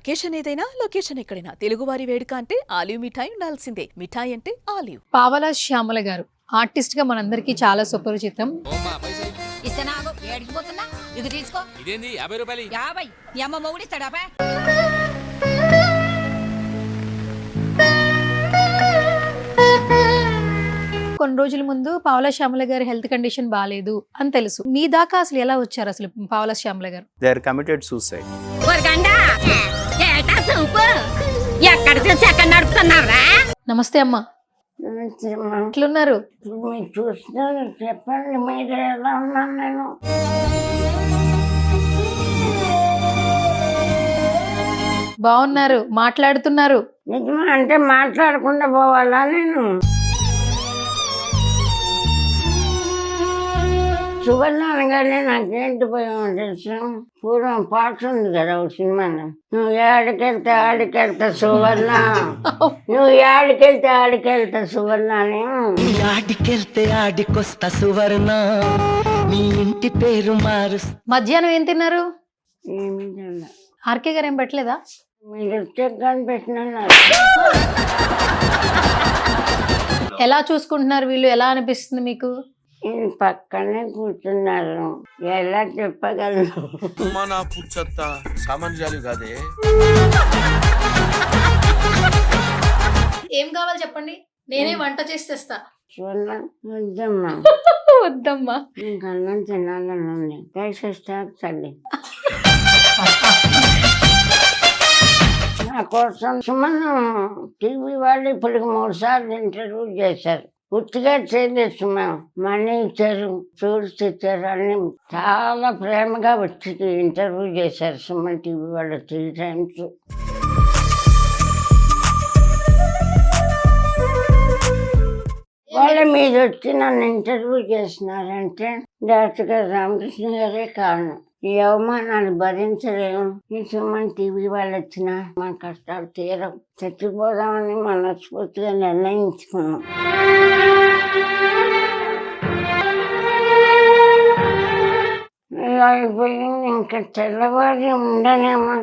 Location ఏదైనా location ఎక్కడైనా తెలుగువారి వేడుక అంటే ఆలివ్ మిఠాయి ఉండాల్సిందే. మిఠాయి అంటే ఆలివ్. పావలా శ్యామల గారు ఆర్టిస్ట్ గా మనందరికీ చాలా సుపరిచితం. ఇదేంది 50 రూపాయలు? 50 మీ అమ్మ మొగుడిస్తాడా? కొన్ని రోజుల ముందు పావలా శ్యామల గారి హెల్త్ కండిషన్ బాగాలేదు అని తెలుసు. మీ దాకా అసలు ఎలా వచ్చారు అసలు Pavala Shyamala garu? They are committed suicide. ఎక్కడ చూసి ఎక్కడ నడుపుతున్నారా? నమస్తే అమ్మా, ఎట్లున్నారు? మీరు చూస్తున్నారు, చెప్పండి మీరు ఎలా ఉన్నాను నేను. బాగున్నారు, మాట్లాడుతున్నారు. నిజమా అంటే మాట్లాడకుండా పోవాలా నేను? సువర్ణ అనగానే నాకేంటి పోయామో తెలుసు. పూర్వం పాట ఉంది కదా ఒక సినిమాలో, నువ్వు ఏడికెళ్తే ఆడికెళ్తా సువర్ణ, నువ్వు ఏడికెళ్తే ఆడికెళ్తా సువర్ణ అని. ఆడికెళ్తే ఆడికొస్తా సువర్ణ, మీ ఇంటి పేరు మారు. మధ్యాహ్నం ఏం తిన్నారు? ఏమి తినలే. ఆర్కే గారు ఏం పెట్టలేదా? మీరు వచ్చే కనిపెట్టిన ఎలా చూసుకుంటున్నారు వీళ్ళు? ఎలా అనిపిస్తుంది మీకు? పక్కనే కూర్చున్నారు, ఎలా చెప్పగలను? మన పుచ్చత్త సామాన్యాలు కాదే. ఏం కావాలి చెప్పండి, నేనే వంట చేసి తెస్తా. వద్దమ్మా వద్దమ్మా, ఇంకా అన్నం తినాలని ఉంది. దయచేసి తల్లి నా కోసం సుమన్ టీవీ వాళ్ళు ఇప్పుడు 3 సార్లు ఇంటర్వ్యూ చేశారు. పూర్తిగా చేయలేదు సుమన్, మనీ ఇచ్చారు, ఫ్రూట్స్ ఇచ్చారు, అన్ని చాలా ప్రేమగా వచ్చి ఇంటర్వ్యూ చేశారు సుమన్ టీవీ వాళ్ళు 3 times. వాళ్ళ మీద వచ్చి నన్ను ఇంటర్వ్యూ చేసినారంటే డాక్టర్ గారు రామకృష్ణ గారే కారణం. ఈ అవమానాలు భరించలేము. ఈ సుమన్ టీవీ వాళ్ళు వచ్చినా మన కష్టాలు తీరం, చచ్చిపోదామని మనస్ఫూర్తిగా నిర్ణయించుకున్నాం. అయిపోయింది, ఇంకా తెల్లవారి ఉండనేమో,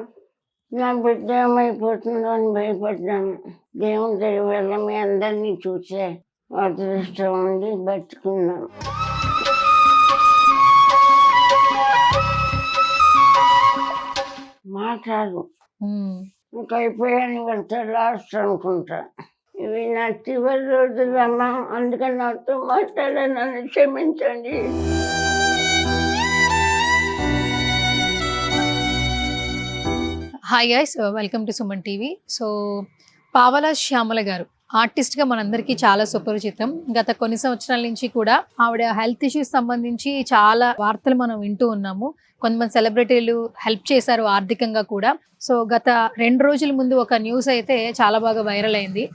నా బిడ్డ ఏమైపోతుందో అని భయపడ్డాను. దేవుని దయ వల్ల మీ అందరినీ చూసే అదృష్టం ఉండి బతుకున్నాను. మాట్లాడు, ఇంకా అయిపోయాను, వెళ్తే లాస్ట్ అనుకుంటా. ఇవి నా చివరి రోజులమ్మా, అందుకని నాతో మాట్లాడే నన్ను క్షమించండి. Hi guys, welcome to Suman TV. So పావలా శ్యామల గారు ఆర్టిస్ట్గా మనందరికీ చాలా సుపరిచితం. గత కొన్ని సంవత్సరాల నుంచి కూడా ఆవిడ హెల్త్ ఇష్యూస్ సంబంధించి చాలా వార్తలు మనం వింటూ ఉన్నాము. కొంతమంది సెలబ్రిటీలు హెల్ప్ చేశారు ఆర్థికంగా కూడా. సో గత 2 రోజుల ముందు ఒక న్యూస్ అయితే చాలా బాగా వైరల్ అయింది.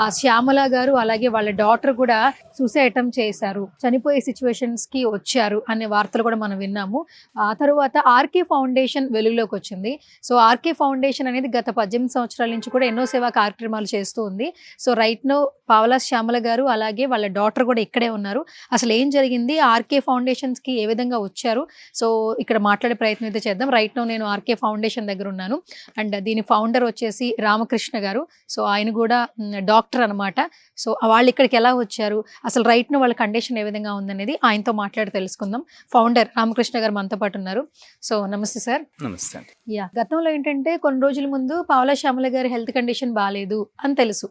ఆ శ్యామల గారు అలాగే వాళ్ళ డాటర్ కూడా సూసైడ్ అటెంప్ట్ చేశారు, చనిపోయే సిచ్యువేషన్స్కి వచ్చారు అనే వార్తలు కూడా మనం విన్నాము. ఆ తర్వాత ఆర్కే ఫౌండేషన్ వెలుగులోకి వచ్చింది. సో ఆర్కే ఫౌండేషన్ అనేది గత 18 సంవత్సరాల నుంచి కూడా ఎన్నో సేవా కార్యక్రమాలు చేస్తూ ఉంది. సో రైట్ నో పావలా శ్యామల గారు అలాగే వాళ్ళ డాటర్ కూడా ఇక్కడే ఉన్నారు. అసలు ఏం జరిగింది, ఆర్కే ఫౌండేషన్స్కి ఏ విధంగా వచ్చారు, సో ఇక్కడ మాట్లాడే ప్రయత్నం అయితే చేద్దాం. రైట్ నో నేను ఆర్కే ఫౌండేషన్ దగ్గర ఉన్నాను. అండ్ దీని ఫౌండర్ వచ్చేసి రామకృష్ణ గారు. సో ఆయన కూడా డాక్టర్ అనమాట. సో వాళ్ళు ఇక్కడికి ఎలా వచ్చారు, అసలు రైట్ నో వాళ్ళ కండిషన్ ఏ విధంగా ఉందనేది ఆయనతో మాట్లాడి తెలుసుకుందాం. ఫౌండర్ రామకృష్ణ గారు మనతో పాటు ఉన్నారు. సో నమస్తే సార్. నమస్తే. యా, గతంలో ఏంటంటే కొన్ని రోజుల ముందు పావలా శ్యామల గారి హెల్త్ కండిషన్ బాగాలేదు అని తెలుసు.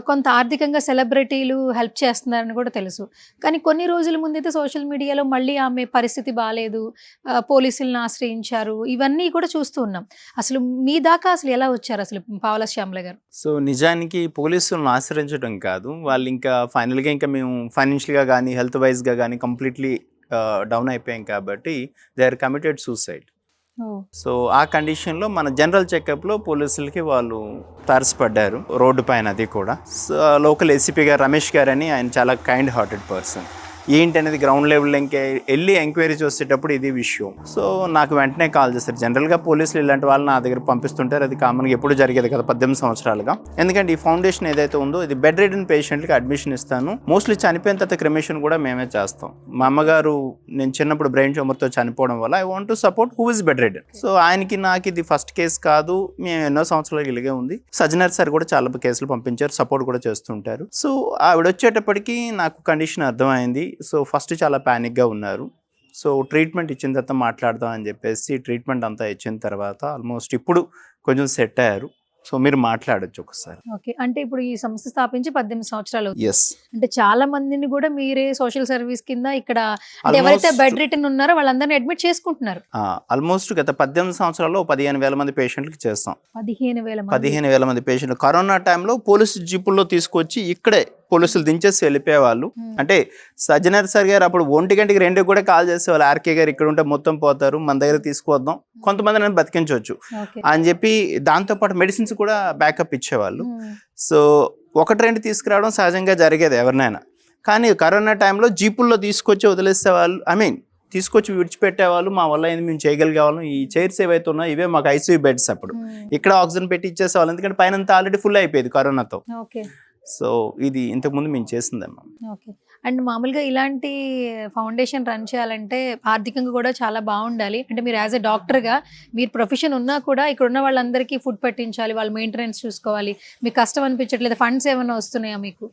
కొంత ఆర్థికంగా సెలబ్రిటీలు హెల్ప్ చేస్తున్నారని కూడా తెలుసు. కానీ కొన్ని రోజుల ముందు అయితే సోషల్ మీడియాలో మళ్ళీ ఆమె పరిస్థితి బాగాలేదు, పోలీసులను ఆశ్రయించారు, ఇవన్నీ కూడా చూస్తూ ఉన్నాం. అసలు మీ దాకా అసలు ఎలా వచ్చారు అసలు పావలా శ్యామల గారు? సో నిజానికి పోలీసులను ఆశ్రయించడం కాదు, వాళ్ళు ఇంకా ఫైనల్గా ఇంకా మేము ఫైనాన్షియల్గా కానీ హెల్త్ వైజ్గా కానీ కంప్లీట్లీ డౌన్ అయిపోయాం కాబట్టి they are committed suicide. So ఆ కండిషన్లో మన జనరల్ చెకప్లో పోలీసులకి వాళ్ళు తారసపడ్డారు రోడ్డు పైన. అది కూడా లోకల్ ఏసీపీ గారు రమేష్ గారు అని, ఆయన చాలా కైండ్ హార్టెడ్ పర్సన్. ఏంటి అనేది గ్రౌండ్ లెవెల్ ఇంకా వెళ్ళి ఎంక్వైరీ చేసేటప్పుడు ఇది విషయం. సో నాకు వెంటనే కాల్ చేస్తారు. జనరల్గా పోలీసులు ఇలాంటి వాళ్ళు నా దగ్గర పంపిస్తుంటారు, అది కామన్గా ఎప్పుడు జరిగేది కదా 18 సంవత్సరాలుగా. ఎందుకంటే ఈ ఫౌండేషన్ ఏదైతే ఉందో ఇది బెడ్ రిడన్ పేషెంట్కి అడ్మిషన్ ఇస్తాను. మోస్ట్లీ చనిపోయిన తర్వాత క్రిమేషన్ కూడా మేమే చేస్తాం. మా అమ్మగారు నేను చిన్నప్పుడు బ్రెయిన్ ట్యూమర్తో చనిపోవడం వల్ల I want to support who is bed ridden. So ఆయనకి నాకు ఇది ఫస్ట్ కేసు కాదు, మేము ఎన్నో సంవత్సరాలు ఇలాగే ఉంది. సజ్జనర్ సార్ కూడా చాలా కేసులు పంపించారు, సపోర్ట్ కూడా చేస్తుంటారు. సో ఆవిడ వచ్చేటప్పటికి నాకు కండిషన్ అర్థమైంది. సో ఫస్ట్ చాలా ప్యానిక్గా ఉన్నారు. సో ట్రీట్మెంట్ ఇచ్చిన తర్వాత మాట్లాడదాం అని చెప్పేసి ట్రీట్మెంట్ అంతా ఇచ్చిన తర్వాత ఆల్మోస్ట్ ఇప్పుడు కొంచెం సెట్ అయ్యారు. సో మీరు మాట్లాడొచ్చు ఒకసారి. ఓకే, అంటే ఇప్పుడు ఈ సంస్థ స్థాపించి 18 సంవత్సరాలు అవుతుంది. ఎస్, అంటే చాలా మందిని కూడా మీరే సోషల్ సర్వీస్ కింద ఇక్కడ అంటే ఎవరైతే బెడ్ రిటర్న్ ఉన్నారో వాళ్ళందరినీ అడ్మిట్ చేసుకుంటున్నారు. ఆల్మోస్ట్ గత 18 సంవత్సరాల్లో 15,000 మంది పేషెంట్లకి చేస్తాం. 15,000 మంది పేషెంట్లు కరోనా టైంలో పోలీసు జీపుల్లో తీసుకొచ్చి ఇక్కడే పోలీసులు దించేసి వెళ్ళిపోయేవాళ్ళు. అంటే సజ్జనర్ సార్ గారు అప్పుడు 1 గంటకి 2 కూడా కాల్ చేసేవాళ్ళు, ఆర్కే గారు ఇక్కడ ఉంటే మొత్తం పోతారు, మన దగ్గర తీసుకువద్దాం, కొంతమంది నేను బతికించవచ్చు అని చెప్పి దాంతోపాటు మెడిసిన్స్ కూడా బ్యాకప్ ఇచ్చేవాళ్ళు. సో 1-2 తీసుకురావడం సహజంగా జరిగేది ఎవరినైనా. కానీ కరోనా టైంలో జీపుల్లో తీసుకొచ్చి వదిలేసేవాళ్ళు, తీసుకొచ్చి విడిచిపెట్టేవాళ్ళు. మా వల్ల ఏంది, మేము చేయగలిగేవాళ్ళం. ఈ చైర్స్ ఏవైతే ఉన్నాయో ఇవే మాకు ఐసీయూ బెడ్స్. అప్పుడు ఇక్కడ ఆక్సిజన్ పెట్టి ఇచ్చేసేవాళ్ళు, ఎందుకంటే పైన ఆల్రెడీ ఫుల్ అయిపోయేది కరోనాతో. సో ఇది ఇంతకుముందు మేము చేసిందమ్మా. ఓకే, అండ్ మామూలుగా ఇలాంటి ఫౌండేషన్ రన్ చేయాలంటే ఆర్థికంగా కూడా చాలా బాగుండాలి. అంటే మీరు యాజ్ ఎ డాక్టర్గా మీరు ప్రొఫెషన్ ఉన్నా కూడా ఇక్కడ ఉన్న వాళ్ళందరికీ ఫుడ్ పెట్టించాలి, వాళ్ళ మెయింటెనెన్స్ చూసుకోవాలి. మీకు కష్టం అనిపించట్లేదు? ఫండ్స్ ఏమైనా వస్తున్నాయా మీకు?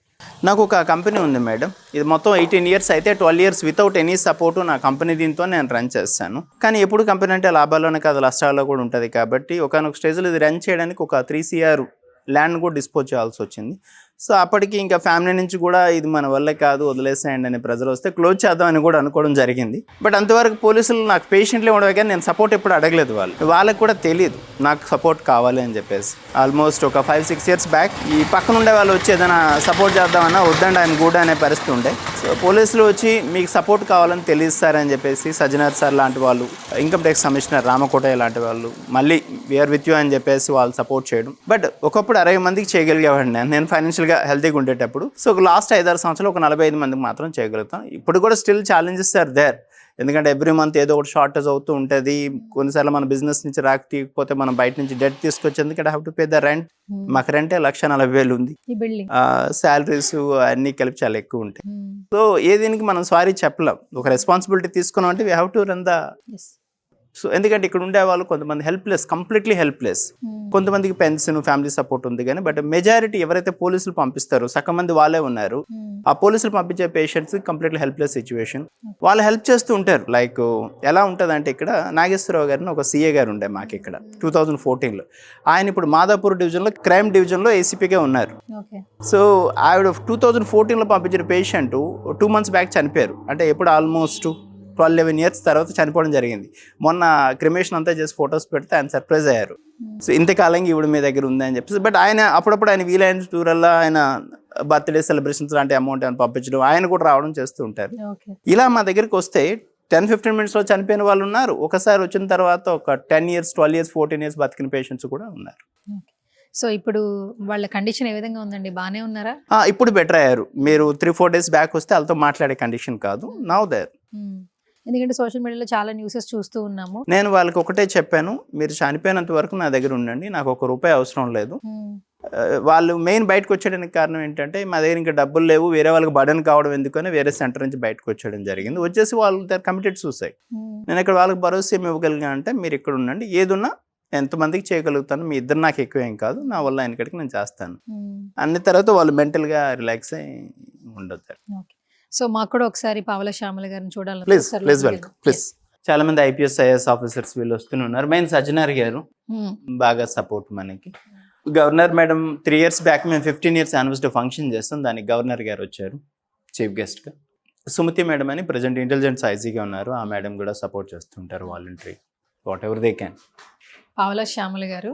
నాకు ఒక కంపెనీ ఉంది మేడం, ఇది మొత్తం 18 ఇయర్స్ అయితే 12 ఇయర్స్ వితౌట్ ఎనీ సపోర్ట్ నా కంపెనీ దీంతో నేను రన్ చేస్తాను. కానీ ఎప్పుడు కంపెనీ అంటే లాభాల్లోనే కాదు నష్టాల్లో కూడా ఉంటుంది. కాబట్టి ఒకనొక స్టేజ్లో ఇది రన్ చేయడానికి ఒక 3 CR ల్యాండ్ కూడా డిస్పోజ్ చేయాల్సి వచ్చింది. సో అప్పటికి ఇంకా ఫ్యామిలీ నుంచి కూడా ఇది మన వల్లే కాదు, వదిలేసేయండి అనే ప్రెజర్ వస్తే క్లోజ్ చేద్దామని కూడా అనుకోవడం జరిగింది. బట్ అంతవరకు పోలీసులు నాకు పేషెంట్లే ఉండవు కానీ నేను సపోర్ట్ ఎప్పుడు అడగలేదు. వాళ్ళకి కూడా తెలియదు నాకు సపోర్ట్ కావాలి అని చెప్పేసి. ఆల్మోస్ట్ ఒక 5-6 ఇయర్స్ బ్యాక్ ఈ పక్కన ఉండే వాళ్ళు వచ్చి ఏదైనా సపోర్ట్ చేద్దామన్నా వద్దండి ఆయన కూడా అనే పరిస్థితి ఉండే. సో పోలీసులు వచ్చి మీకు సపోర్ట్ కావాలని తెలియస్తారని చెప్పేసి సజ్జనర్ సార్ లాంటి వాళ్ళు, ఇన్కమ్ ట్యాక్స్ కమిషనర్ రామకోటయ్య లాంటి వాళ్ళు మళ్ళీ వీఆర్ విత్ యూ అని చెప్పేసి వాళ్ళు సపోర్ట్ చేయడం. బట్ ఒకప్పుడు 60 మందికి చేయగలిగేవాడిని నేను ఫైనాన్షియల్గా హెల్తీగా ఉండేటప్పుడు. సో లాస్ట్ 5-6 సంవత్సరాలు ఒక 45 మందికి మాత్రం చేయగలుగుతాం. ఇప్పుడు కూడా స్టిల్ ఛాలెంజెస్ ఆర్ దేర్. ఎందుకంటే ఎవ్రీ మంత్ ఏదో ఒకటి షార్టేజ్ అవుతూ ఉంటుంది. కొన్నిసార్లు మన బిజినెస్ నుంచి తీయకపోతే మనం బయట నుంచి డెట్ తీసుకొచ్చేందుకు I have to pay the rent. మాకు రెంటే 1,40,000 ఉంది. శాలరీస్ అన్నీ కలిపి చాలా ఎక్కువ ఉంటాయి. సో ఏ దీనికి మనం సారీ చెప్పలేం. ఒక రెస్పాన్సిబిలిటీ తీసుకున్నాం అంటే we have to run the. So ఎందుకంటే ఇక్కడ ఉండే వాళ్ళు కొంతమంది హెల్ప్లెస్, కంప్లీట్లీ హెల్ప్లెస్. కొంతమందికి పెన్షన్, ఫ్యామిలీ సపోర్ట్ ఉంది కానీ బట్ మెజారిటీ ఎవరైతే పోలీసులు పంపిస్తారో సగం మంది వాళ్ళే ఉన్నారు. ఆ పోలీసులు పంపించే పేషెంట్స్ కంప్లీట్లీ హెల్ప్లెస్ సిచ్యువేషన్. వాళ్ళు హెల్ప్ చేస్తూ ఉంటారు. లైక్ ఎలా ఉంటుంది అంటే ఇక్కడ నాగేశ్వరరావు గారిని ఒక CA గారు ఉండే మాకు ఇక్కడ 2014లో. ఆయన ఇప్పుడు మాదాపూర్ డివిజన్లో క్రైమ్ డివిజన్లో ACPగా ఉన్నారు. సో ఆవిడ 2014లో పంపించిన పేషెంట్ 2 months బ్యాక్ చనిపోయారు. అంటే ఎప్పుడు ఆల్మోస్ట్ 12-11 years తర్వాత చనిపోవడం జరిగింది. మొన్న క్రిమేషన్ అంతా చేసి ఫొటోస్ పెడితే ఆయన సర్ప్రైజ్ అయ్యారు. సో ఇంతకాలంగా ఈవిడ మీ దగ్గర ఉంది అని చెప్పేసి. బట్ ఆయన అప్పుడప్పుడు ఆయన వీలైన టూరల్లో ఆయన బర్త్డే సెలబ్రేషన్స్ లాంటి అమౌంట్ ఆయన పంపించడం, ఆయన కూడా రావడం చేస్తూ ఉంటారు. ఇలా మా దగ్గరికి వస్తే 10-15 minutesలో చనిపోయిన వాళ్ళు ఉన్నారు. ఒకసారి వచ్చిన తర్వాత ఒక 10 years, 12 years, 14 years బతికిన పేషెంట్స్ కూడా ఉన్నారు. సో ఇప్పుడు వాళ్ళ కండిషన్ ఏ విధంగా ఉందండి? బాగానే ఉన్నారా? ఇప్పుడు బెటర్ అయ్యారు. మీరు 3-4 days బ్యాక్ వస్తే వాళ్ళతో మాట్లాడే కండిషన్ కాదు. Now there. ఎందుకంటే సోషల్ మీడియాలో చాలా న్యూసెస్ చూస్తూ ఉన్నాము. నేను వాళ్ళకి ఒకటే చెప్పాను, మీరు చనిపోయినంత వరకు నా దగ్గర ఉండండి, నాకు ₹1 అవసరం లేదు. వాళ్ళు మెయిన్ బయటకు వచ్చేయడానికి కారణం ఏంటంటే మా దగ్గర ఇంకా డబ్బులు లేవు, వేరే వాళ్ళకి బర్డెన్ కావడం ఎందుకని వేరే సెంటర్ నుంచి బయటకు వచ్చేయడం జరిగింది. వచ్చేసి వాళ్ళు కమిటెడ్ సూసైడ్. నేను ఇక్కడ వాళ్ళకి భరోసా ఏమి ఇవ్వగలిగా అంటే మీరు ఇక్కడ ఉండండి, ఏదున్నా ఎంతమందికి చేయగలుగుతాను, మీ ఇద్దరు నాకు ఎక్కువ ఏం కాదు, నా వల్ల ఆయనకడికి నేను చేస్తాను అన్ని. తర్వాత వాళ్ళు మెంటల్గా రిలాక్స్ అయి ఉండొచ్చు. సో మాకు కూడా ఒకసారి పావల శ్యామల గారిని చూడాలి. Please welcome. ప్లీజ్. చాలా మంది IPS IAS ఆఫీసర్స్ వీళ్ళు వస్తున్నారు. మెయిన్ సజ్జనర్ గారు బాగా సపోర్ట్ మనకి. గవర్నర్ మేడం 3 years బ్యాక్ మేము 15 years యానివర్సరీ ఫంక్షన్ చేస్తాం, దానికి గవర్నర్ గారు వచ్చారు చీఫ్ గెస్ట్గా. సుమతి మేడం అని ప్రజెంట్ ఇంటెలిజెన్స్ IGగా ఉన్నారు, ఆ మేడం కూడా సపోర్ట్ చేస్తుంటారు voluntary whatever they can. Pavala Shyamala గారు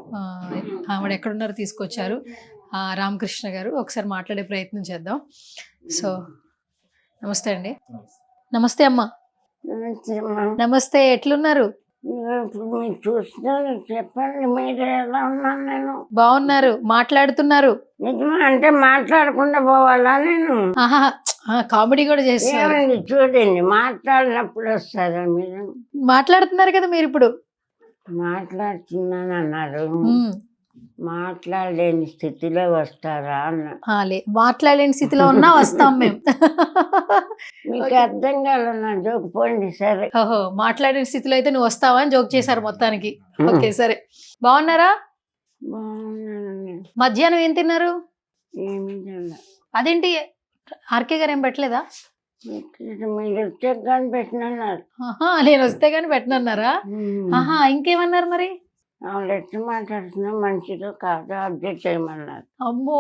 ఆవిడ ఎక్కడున్నారో తీసుకొచ్చారు. రామకృష్ణ గారు ఒకసారి మాట్లాడే ప్రయత్నం చేద్దాం. సో నమస్తే అండి. నమస్తే అమ్మా. నమస్తే, ఎట్లున్నారు? మీరు చూస్తున్నారు, చెప్పండి మీరు ఎలా ఉన్నాను? నేను బాగున్నారు, మాట్లాడుతున్నారు. నిజమా అంటే మాట్లాడకుండా పోవాలా నేను? కామెడీ కూడా చేస్తున్నారు. ఏమండి చూడండి, మాట్లాడినప్పుడు వస్తారా మీరు? మాట్లాడుతున్నారు కదా మీరు ఇప్పుడు. మాట్లాడుతున్నాను అన్నారు, ఉమ్. మాట్లాడలేని స్థితిలో వస్తారా అన్న. మాట్లాడలేని స్థితిలో ఉన్నా వస్తాం మేము. మీకు అర్థం కాలన్నా జోక్ పోండి సరే. ఓహో, మాట్లాడలేని స్థితిలో అయితే నువ్వు వస్తావా అని జోక్ చేశారు మొత్తానికి. ఓకే సరే. బాగున్నారా? బాగున్నానండి. మధ్యాహ్నం ఏం తిన్నారు? ఏమి తిన్నా. అదేంటి ఆర్కే గారు ఏం పెట్టలేదా? మీరు వచ్చే కానీ పెట్టినన్నారు. ఆహా, నేను వస్తే గానీ పెట్టనన్నారా? ఆహా, ఇంకేమన్నారు మరి? వాళ్ళు ఎట్లా మాట్లాడుతున్నా మంచిదో కాదో అప్డేట్ చేయమన్నారు. అమ్మో,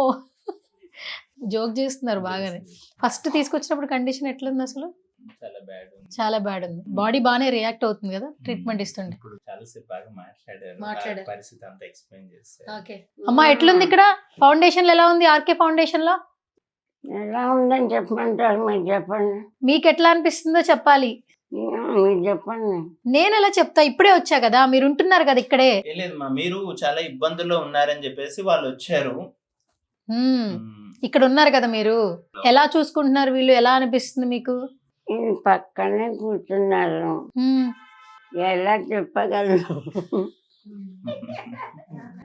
జోక్ చేస్తున్నారు బాగానే. ఫస్ట్ తీసుకొచ్చినప్పుడు కండిషన్ ఎట్లుంది అసలు? చాలా బ్యాడ్ ఉంది. చాలా బ్యాడ్ ఉంది. బాడీ బాగానే రియాక్ట్ అవుతుంది కదా ట్రీట్మెంట్ ఇస్తుండే. ఇప్పుడు చాలాసేపు బాగా మాట్లాడారు. మాట్లాడారు. పరిస్థితి అంతా ఎక్స్ప్లెయిన్ చేస్తారు. ఓకే అమ్మా, ఎట్లుంది ఇక్కడ ఫౌండేషన్ ఎలా ఉంది? ఆర్కే ఫౌండేషన్ లో ఎలా ఉందని చెప్పమంటారు? మీరు చెప్పండి. మీకు ఎట్లా అనిపిస్తుందో చెప్పాలి. మీరు చెప్పండి. నేను ఎలా చెప్తా? ఇప్పుడే వచ్చా కదా, మీరు ఉంటున్నారు కదా ఇక్కడే. ఏం లేదు మా, మీరు చాలా ఇబ్బందుల్లో ఉన్నారని చెప్పేసి వాళ్ళు వచ్చారు. ఇక్కడ ఉన్నారు కదా మీరు, ఎలా చూసుకుంటున్నారు వీళ్ళు? ఎలా అనిపిస్తుంది మీకు? ఈయన పక్కనే కూర్చున్నారు, ఎలా చెప్పగలను?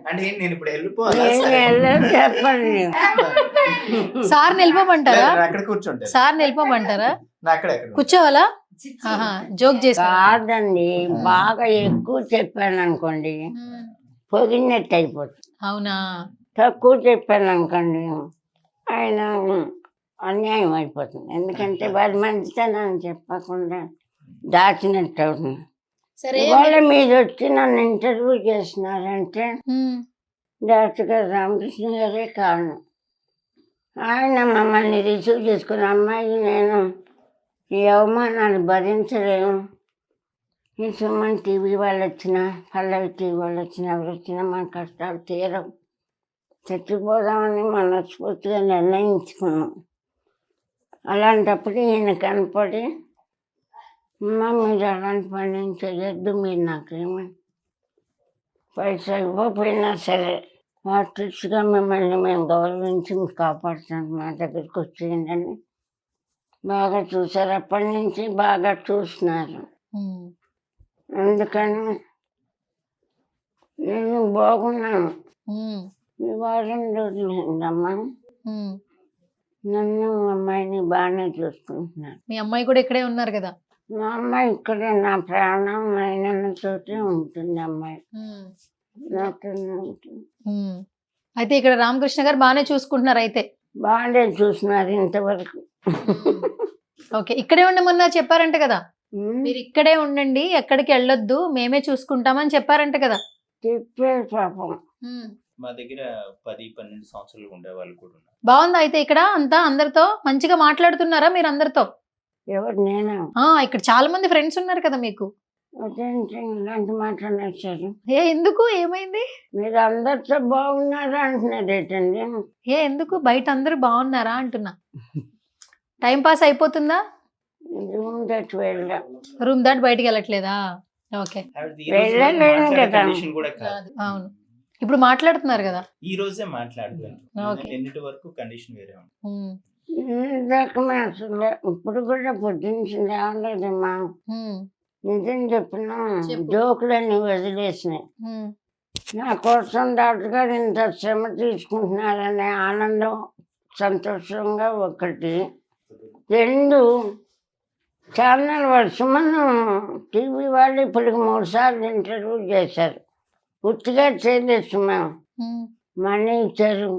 అంటే నేను ఇప్పుడు నేను వెళ్ళిపోవాలి. ఎలా చెప్పండి? సార్ నిలిపోమంటారా? అక్కడ కూర్చుంటారు. సార్ నిలిపోమంటారా? అక్కడ కూర్చోవాలా? జోక్ చేస్తా. కాదండి, బాగా ఎక్కువ చెప్పాను అనుకోండి పొగినట్టు అయిపోతుంది. అవునా? తక్కువ చెప్పాను అనుకోండి ఆయన అన్యాయం అయిపోతుంది. ఎందుకంటే వారి మంచితనాన్ని చెప్పకుండా దాచినట్టు అవుతుంది. సరే, ఇవాళ మీరు వచ్చి నన్ను ఇంటర్వ్యూ చేసినారంటే డాక్టర్ గారు రామకృష్ణ గారే కారణం. ఆయన మమ్మల్ని రిసీవ్ చేసుకున్న అమ్మాయి, నేను ఈ అవమానాన్ని భరించలేము, ఈ సుమన్ టీవీ వాళ్ళు వచ్చినా, పల్లవి టీవీ వాళ్ళు వచ్చినా, ఎవరు వచ్చినా మన కష్టాలు తీరవు, చచ్చిపోదామని మనస్ఫూర్తిగా నిర్ణయించుకున్నాం. అలాంటప్పుడు ఈయన కనపడి, అమ్మ మీరు అలాంటి పని ఏం చేయొద్దు, మీరు నాకేమి పైసా ఇవ్వకపోయినా సరే ఆర్టిస్ట్గా మిమ్మల్ని మేము గౌరవించి మీకు కాపాడుతాం, మా దగ్గరికి వచ్చేయండి బాగా చూసారు. అప్పటి నుంచి బాగా చూస్తున్నారు. అందుకని నేను బాగున్నాను. ఈ వారం రోజులమ్మా నన్ను మా అమ్మాయిని బాగానే చూసుకుంటున్నాను. మీ అమ్మాయి కూడా ఇక్కడే ఉన్నారు కదా? మా అమ్మాయి ఇక్కడే, నా ప్రాణం అయిన చోటే ఉంటుంది అమ్మాయి, నాతోనే ఉంటుంది. అయితే ఇక్కడ రామకృష్ణ గారు బాగానే చూసుకుంటున్నారు అయితే? బాగానే చూస్తున్నారు ఇంతవరకు. ఓకే, ఇక్కడే ఉండమన్నారు చెప్పారంట కదా? మీరు ఇక్కడే ఉండండి, ఎక్కడికి వెళ్ళొద్దు, మేమే చూసుకుంటామని చెప్పారంట కదా? చెప్పారు పాపం. మా దగ్గర 10-12 సంవత్సరాలు ఉండే వాళ్ళు కూడా ఉన్నారు. బాగుందా అయితే ఇక్కడ అంతా? అందరితో మంచిగా మాట్లాడుతున్నారా మీరు అందరితో? ఎవరు? నేనా? ఇక్కడ చాలా మంది ఫ్రెండ్స్ ఉన్నారు కదా మీకు. అదేంటి ఇలాంటి మాట్లాడేశారు? ఎందుకు, ఏమైంది? మీరు అందరితో బాగున్నారా అంటున్నారు ఏంటండి? ఎందుకు? బయట అందరూ బాగున్నారా అంటున్నా. టైం పాస్ అయిపోతుందా? రూమ్ దాటి వెళ్ళా. రూమ్ దాటి బయటికి వెళ్ళట్లేదా? ఓకే, వెళ్ళలేను కదా. కండిషన్ కూడా కాదు. అవును, ఇప్పుడు మాట్లాడుతున్నారు కదా? ఈ రోజే మాట్లాడుతున్నాను. Okay. ఎన్నిటి వరకు కండిషన్ వేరే ఉంది. రకమే అసలు ఇప్పుడు కూడా పొద్దున్న లేవలేదమ్మా. నిజం చెప్పిన జోకులన్నీ వదిలేసినాయి. నా కోసం డాక్టర్ గారు ఇంత శ్రమ తీసుకుంటున్నారనే ఆనందం, సంతోషంగా ఒకటి. 2 ఛానల్ వాళ్ళు సుమన్ టీవీ వాళ్ళు ఇప్పటికి 3 సార్లు ఇంటర్వ్యూ చేశారు. పూర్తిగా చేయలేదు సుమన్. మనీ ఇచ్చారు,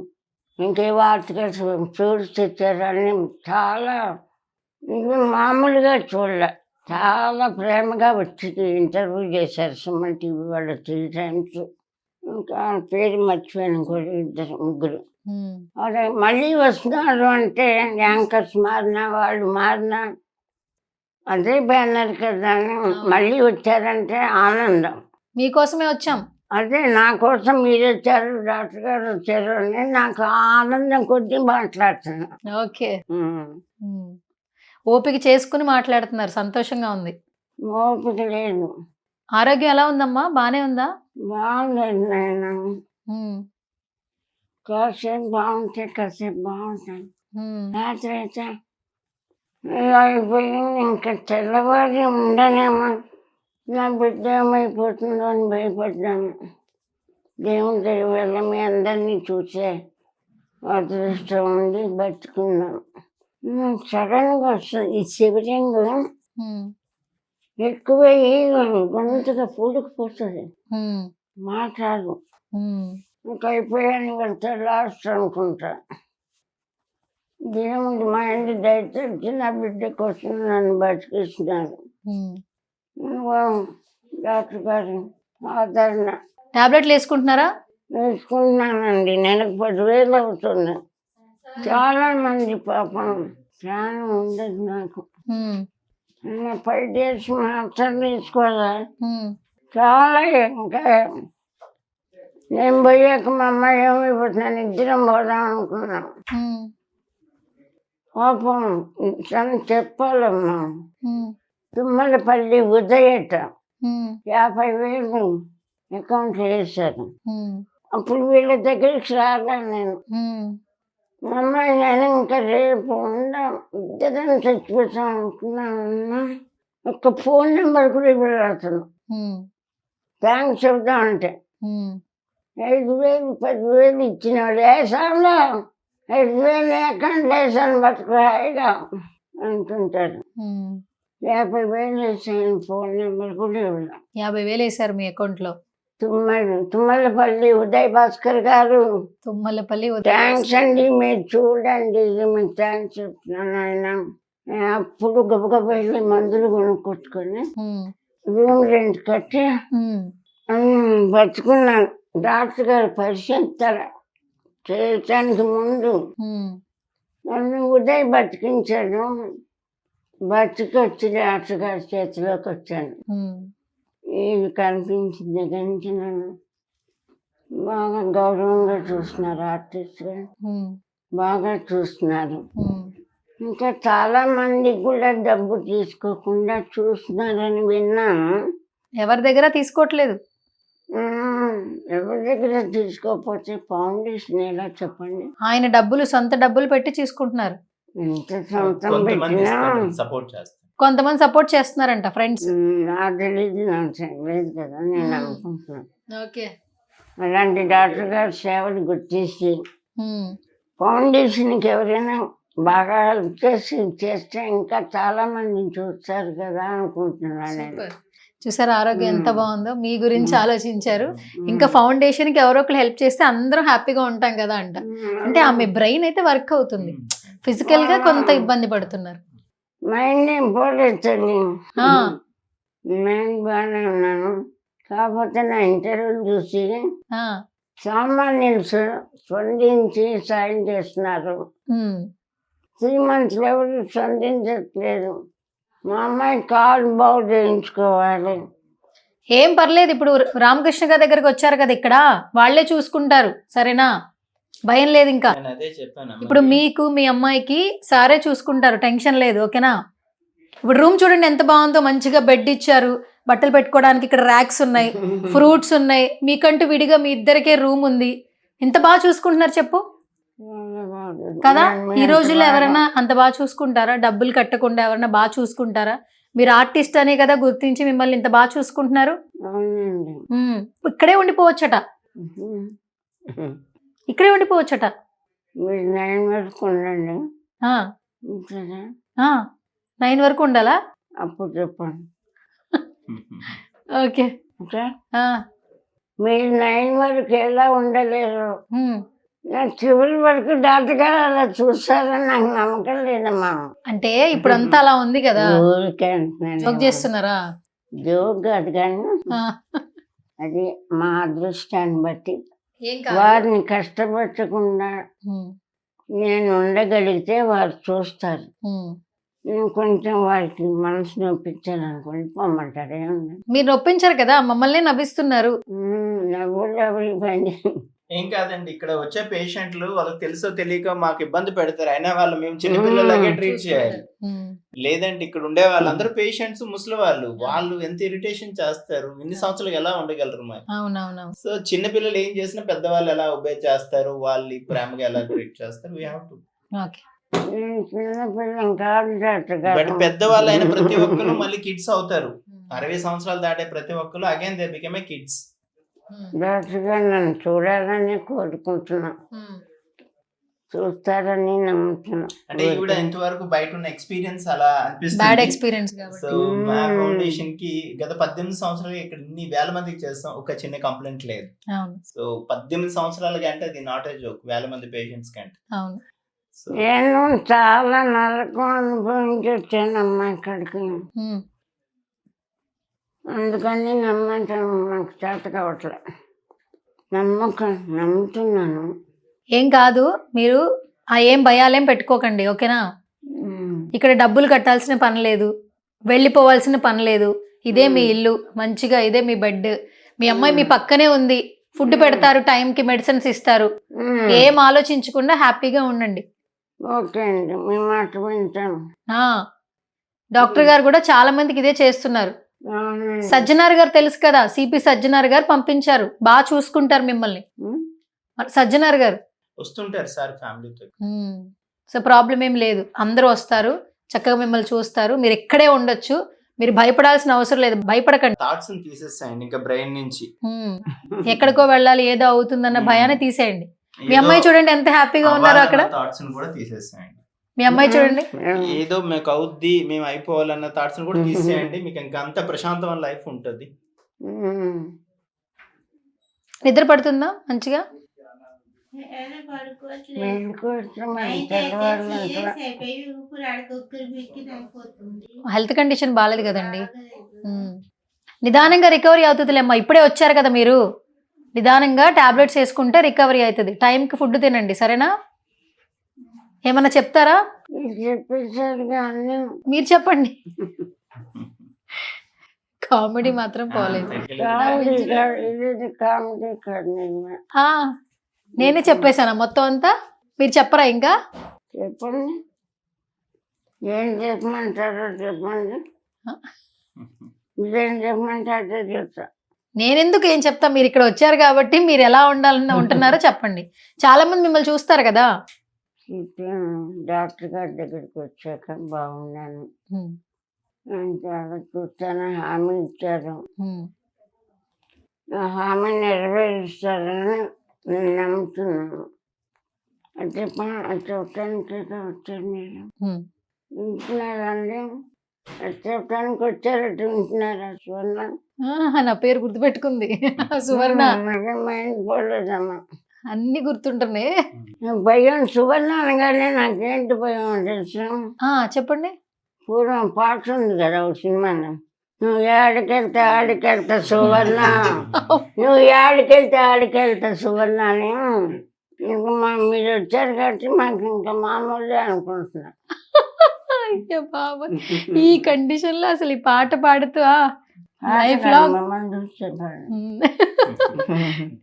ఇంకే వార్తగా ఫ్రూట్స్ ఇచ్చారు, అన్నీ చాలా మామూలుగా చూడలే, చాలా ప్రేమగా వచ్చి ఇంటర్వ్యూ చేశారు సుమన్ టీవీ వాళ్ళు 3 times. ఇంకా పేరు మర్చిపోయాను కూడా, 2-3. అదే మళ్ళీ వస్తున్నారు అంటే యాంకర్స్ మారినా వాళ్ళు మారినా అదే బ్యానర్ కదా, మళ్ళీ వచ్చారంటే ఆనందం. మీకోసమే వచ్చాం. అదే నా కోసం మీరు వచ్చారు, డాక్టర్ గారు వచ్చారు అని నాకు ఆనందం కొద్దీ మాట్లాడుతున్నా. ఓకే, ఓపిక చేసుకుని మాట్లాడుతున్నారు, సంతోషంగా ఉంది. ఓపిక లేదు. ఆరోగ్యం ఎలా ఉందమ్మా? బానే ఉందా? బాగుండేది నేను. కాసేపు బాగుంటే కాసేపు బాగుంటాను. రాత్రి అయితే అయిపోయింది. ఇంకా తెల్లవారి ఉండనేమో, నా బిడ్డ ఏమైపోతుందో అని భయపడ్డాను. దేవుని దయ వల్ల మీ అందరినీ చూసే అదృష్టం ఉంది, బతుకున్నాను. సడన్గా వస్తుంది ఈ శివలింగ ఎక్కువ గొంతుగా పూడుకుపోతుంది, మాట్లాడు. ఇంకా అయిపోయాను, వెళ్తే లాస్ట్ అనుకుంటా. దేవుడు మా ఇంటి దయచేసి నా బిడ్డ కోసం నన్ను బతికిస్తున్నారు. డాక్టర్ గారు ఆదరణ టాబ్లెట్లు వేసుకుంటున్నారా? వేసుకుంటున్నానండి. నెలకు 10,000 అవుతుంది. చాలా మంది పాపం ప్రాణం ఉండదు నాకు. 5 days మాత్రం తీసుకోవాలా, చాలా. ఇంకా నేను పోయాక మా అమ్మాయి ఏమైపోతున్నాను, ఇద్దరం పోదాం అనుకున్నాం. పాపం తను చెప్పాలమ్మా, తుమ్మలపల్లి ఉదయట 50,000 అకౌంట్లో వేశారు. అప్పుడు వీళ్ళ దగ్గరికి రాగా నేను, మా అమ్మాయి నేను ఇంకా రేపు ఇద్దరం చచ్చిపోతాం అనుకున్నాను. ఒక ఫోన్ నెంబర్ కూడా ఇవ్వలేదు అతను. థ్యాంక్స్ చెప్తాం అంటే 5,000 10,000 ఇచ్చినాడు. వేసాంలో 5,000 అకౌంట్లో వేసాను, బతుకు హాయిగా అంటుంటాడు. 50,000 వేసాను, ఫోన్ నెంబర్ కూడా ఇవ్వలేదు. 50,000 వేశారు మీ అకౌంట్ లో. తుమ్మలపల్లి ఉదయ్ భాస్కర్ గారు, తుమ్మలపల్లి థ్యాంక్స్ అండి. మీరు చూడండి, మీకు థ్యాంక్స్ చెప్తున్నాను. ఆయన అప్పుడు గబగబ వెళ్ళి మందులు కొనుక్కొచ్చుకొని రూమ్ రెంట్ కట్టి బతుకున్నాను. డాక్టర్ గారు పరిశీలిస్తారు చేయటానికి ముందు నన్ను ఉదయ్ బతికించాడు. బతికొచ్చి డాక్టర్ గారి చేతిలోకి వచ్చాను. ఇది కనిపించిన దగ్గర నుంచి నన్ను బాగా గౌరవంగా చూస్తున్నారు, ఆర్టిస్ట్గా బాగా చూస్తున్నారు. ఇంకా చాలా మంది కూడా డబ్బు తీసుకోకుండా చూస్తున్నారని విన్నాను. ఎవరి దగ్గర తీసుకోవట్లేదు. ఎవరి దగ్గర తీసుకోకపోతే ఫౌండేషన్ ఎలా చెప్పండి? ఆయన డబ్బులు, సొంత డబ్బులు పెట్టి తీసుకుంటున్నారు. ఎంత సొంతం పెట్టినా సపోర్ట్ చేస్తారు, కొంతమంది సపోర్ట్ చేస్తున్నారంట ఫ్రెండ్స్. నాకు తెలియదు, నాకు తెలియదు కదా, నేను అనుకుంటున్నాను. ఓకే, అలాంటి డాక్టర్ గారి సేవలు గుర్తించి ఫౌండేషన్కి ఎవరైనా బాగా హెల్ప్ చేస్తే ఇంకా చాలా మంది చూస్తారు కదా అనుకుంటున్నాను నేను. చూసారు ఆరోగ్యం ఎంత బాగుందో, మీ గురించి ఆలోచించారు. ఇంకా ఫౌండేషన్ కి ఎవరో ఒకరు హెల్ప్ చేస్తే అందరూ హ్యాపీగా ఉంటాం కదా అంట. అంటే ఆమె బ్రెయిన్ అయితే వర్క్ అవుతుంది, ఫిజికల్ గా కొంత ఇబ్బంది పడుతున్నారు. మైండ్ ఏం పోలేదు తల్లి, మైండ్ బాగానే ఉన్నాను. కాకపోతే నా ఇంటర్వ్యూలు చూసి సామాన్యులు స్పందించి సాయం చేస్తున్నారు. 3 months ఎవరు స్పందించట్లేదు. మా అమ్మాయి కాలు బాగు చేయించుకోవాలి. ఏం పర్లేదు, ఇప్పుడు రామకృష్ణ గారి దగ్గరకు వచ్చారు కదా, ఇక్కడ వాళ్ళే చూసుకుంటారు, సరేనా? భయం లేదు. ఇంకా ఇప్పుడు మీకు మీ అమ్మాయికి సారే చూసుకుంటారు, టెన్షన్ లేదు, ఓకేనా? ఇప్పుడు రూమ్ చూడండి ఎంత బాగుందో, మంచిగా బెడ్ ఇచ్చారు, బట్టలు పెట్టుకోవడానికి ఇక్కడ ర్యాక్స్ ఉన్నాయి, ఫ్రూట్స్ ఉన్నాయి, మీకంటూ విడిగా మీ ఇద్దరికే రూమ్ ఉంది. ఎంత బాగా చూసుకుంటున్నారు చెప్పు కదా. ఈ రోజుల్లో ఎవరైనా అంత బాగా చూసుకుంటారా? డబ్బులు కట్టకుండా ఎవరైనా బాగా చూసుకుంటారా? మీరు ఆర్టిస్ట్ అనే కదా గుర్తించి మిమ్మల్ని ఇంత బాగా చూసుకుంటున్నారు. ఇక్కడే ఉండిపోవచ్చట, ఇక్కడే ఉండిపోవచ్చట. 9 వరకు ఉండండి. 9 వరకు ఉండాలా? అప్పుడు చెప్పండి. ఓకే, మీరు 9 వరకు ఎలా ఉండలేరు? నా చివరి వరకు డాక్టర్ గారు అలా చూస్తారని నాకు నమ్మకం లేదమ్మా. అంటే ఇప్పుడు అంతా అలా ఉంది కదా, ఊరికే జోక్ చేస్తున్నారా? జోక్ కాదు కానీ అది మా అదృష్టాన్ని బట్టి వారిని కష్టపెట్టకుండా నేను ఉండగలిగితే వారు చూస్తారు. నేను కొంచెం వారికి మనసు నొప్పించాను అనుకోండి, పొమ్మంటారు. ఏమన్నా మీరు నొప్పించారు కదా, మమ్మల్ని నవ్విస్తున్నారు. నవ్వులు ఎవరి పని ఏం కాదండి, ఇక్కడ వచ్చే పేషెంట్లు వాళ్ళకి తెలుసో తెలియక మాకు ఇబ్బంది పెడతారు, అయినా వాళ్ళు మేము చిన్నపిల్లలాగే ట్రీట్ చేయాలి. లేదంటే ఇక్కడ ఉండే వాళ్ళందరూ పేషెంట్స్, ముసలి వాళ్ళు ఎంత ఇరిటేషన్ చేస్తారు, ఇన్ని సంవత్సరాలు ఎలా ఉండగలరు మరి? అవునవును. సో చిన్నపిల్లలు ఏం చేసినా పెద్దవాళ్ళు ఎలా ఒబే చేస్తారు, వాళ్ళు ప్రేమగా ఎలా ట్రీట్ చేస్తారు. ఓకే, నేను చిన్నపిల్లని కాదు డాక్టర్ బట్ గారు. పెద్దవాళ్ళు అయిన ప్రతి ఒక్కరు మళ్ళీ కిడ్స్ అవుతారు. 60 సంవత్సరాలు దాటే ప్రతి ఒక్కరు again they become a kids. Doctor గారు నన్ను చూడాలని కోరుకుంటున్నా, చూస్తారని నమ్ముతున్నా. అంటే ఈవిడ ఇంతవరకు బయట ఉన్న ఎక్స్పీరియన్స్ అలా బ్యాడ్ అనిపిస్తుంది. ఎక్స్పీరియన్స్ సో కాబట్టి మా ఫౌండేషన్ కి గత 18 సంవత్సరాలు ఇక్కడ ఇన్ని వేల మందికి చేస్తాం, ఒక చిన్న కంప్లైంట్ లేదు. అవును సో 18 సంవత్సరాల కంటే అది నాట్ ఏ జోక్, వేల మంది పేషెంట్స్ కంటే. అవును. సో నేను చాలా నరకం అనుభవించి వచ్చానమ్మా ఇక్కడికి. ఉమ్. అందుకని నమ్మటం నాకు చేత కావట్లే. నమ్ముతున్నాను. ఏం కాదు, మీరు ఏం భయాలేం పెట్టుకోకండి, ఓకేనా? ఇక్కడ డబ్బులు కట్టాల్సిన పని లేదు, వెళ్ళిపోవాల్సిన పని లేదు. ఇదే మీ ఇల్లు, మంచిగా ఇదే మీ బెడ్, మీ అమ్మాయి మీ పక్కనే ఉంది, ఫుడ్ పెడతారు, టైంకి మెడిసిన్స్ ఇస్తారు. ఏం ఆలోచించకుండా హ్యాపీగా ఉండండి. ఓకే అండి, మీ మాట వింటాను. ఆ, డాక్టర్ గారు కూడా చాలా మందికి ఇదే చేస్తున్నారు. అవునండి. సజ్జనార్ గారు తెలుసు కదా, సిపి సజ్జనార్ గారు పంపించారు, బాగా చూసుకుంటారు మిమ్మల్ని. ఉమ్. సజ్జనార్ గారు వస్తుంటారు సార్ ఫ్యామిలీతో. సో ప్రాబ్లం ఏం లేదు, అందరూ వస్తారు, చక్కగా మిమ్మల్ని చూస్తారు. మీరు ఇక్కడే ఉండొచ్చు, మీరు భయపడాల్సిన అవసరం లేదు, భయపడకండి. థాట్స్ ని తీసేస్తాయండి ఇంకా బ్రెయిన్ నుంచి. ఎక్కడికో వెళ్ళాలి, ఏదో అవుతుందన్న భయాన్ని తీసేయండి. మీ అమ్మాయి చూడండి ఎంత హ్యాపీగా ఉన్నారో అక్కడ. థాట్స్ ని కూడా తీసేస్తాయండి. మీ అమ్మాయి చూడండి, ఏదో మీకు అవుద్ది, మేము అయిపోవాలన్న థాట్స్ ని కూడా తీసేయండి, మీకు ఇంకా అంత ప్రశాంతమైన లైఫ్ ఉంటుంది. నిద్ర పడుతుందా మంచిగా? హెల్త్ కండిషన్ బాగాలేదు కదండి. నిదానంగా రికవరీ అవుతుందిలేమ్మా, ఇప్పుడే వచ్చారు కదా మీరు, నిదానంగా టాబ్లెట్స్ వేసుకుంటే రికవరీ అవుతుంది. టైంకి ఫుడ్ తినండి, సరేనా? ఏమన్నా చెప్తారా? మీరు చెప్పండి. కామెడీ మాత్రం పోలేదు. నేనే చెప్పేశానా మొత్తం అంతా? మీరు చెప్పరా ఇంకా? చెప్పండి, ఏం చెప్పమంటారో చెప్పండి. మీరేం చెప్పమంటారో చెప్తా. నేనెందుకు ఏం చెప్తా, మీరు ఇక్కడ వచ్చారు కాబట్టి మీరు ఎలా ఉండాలని ఉంటున్నారో చెప్పండి. చాలా మంది మిమ్మల్ని చూస్తారు కదా. డాక్టర్ గారి దగ్గరికి వచ్చాక బాగున్నాను, చాలా చూస్తాను, హామీ ఇచ్చారు. ఆ హామీ నెరవేరుస్తారని నేను నమ్ముతున్నాను. అంటే చెప్పడానికి వచ్చారు మీరు, వింటున్నారండి? చెప్పడానికి వచ్చారట, వింటున్నారా? సువర్ణ నా పేరు గుర్తుపెట్టుకుంది, సువర్ణ. మైండ్ పోలేదమ్మా, అన్ని గుర్తుంటున్నాయి. భయం. సువర్ణ అనగానే నాకేంటి భయం తెలుసు? చెప్పండి. పూర్వం పాట ఉంది కదా ఒక సినిమాలో, నువ్వు ఏడికెళ్తే ఆడికెళ్తా సువర్ణ, నువ్వు ఏడికెళ్తే ఆడికెళ్తా సువర్ణ అని. ఇంకా మీరు వచ్చారు కాబట్టి మాకు ఇంకా మామూలే అనుకుంటున్నా. అయ్యో బాబా, ఈ కండిషన్ లో అసలు ఈ పాట పాడుతూ లైఫ్ లాంగ్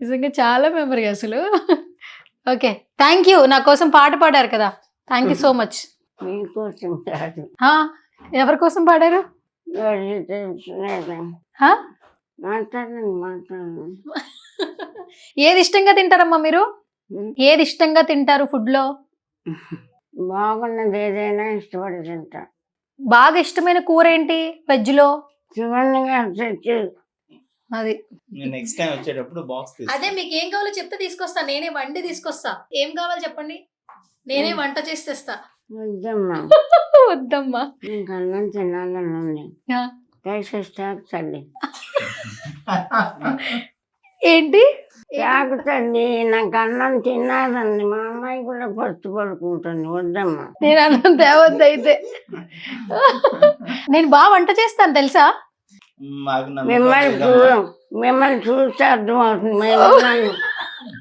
నిజంగా చాలా మెమరీ అసలు. ఓకే, థ్యాంక్ యూ, నా కోసం పాట పాడారు కదా, థ్యాంక్ యూ సో మచ్. మీకోసం కాదు, ఎవరి కోసం పాడారు? మాట్లాడండి. ఏది ఇష్టంగా తింటారమ్మా మీరు? ఏది ఇష్టంగా తింటారు ఫుడ్ లో? బాగున్నది ఏదైనా ఇష్టపడి తింటా. బాగా ఇష్టమైన కూర ఏంటి వెజ్ లో? అది నెక్స్ట్ టైం వచ్చేటప్పుడు బాక్స్ అదే, మీకు ఏం కావాలో చెప్తే తీసుకొస్తా, నేనే వండి తీసుకొస్తా. ఏం కావాలి చెప్పండి, నేనే వంట చేసి తెస్తా. వద్దమ్మా, వద్దమ్మా, ఇంకా అన్నం తినాలని ఉంది, తల్లి. ఏంటి తాగుతుంది, నాకు అన్నం తినాలండి. మా అమ్మాయి కూడా పస్తు పడుకుంటుంది. వద్దమ్మా, నేను అన్నం తేవద్దు అయితే. నేను బాగా వంట చేస్తాను తెలుసా? మిమ్మల్ని చూస్తే అర్థమవుతుంది.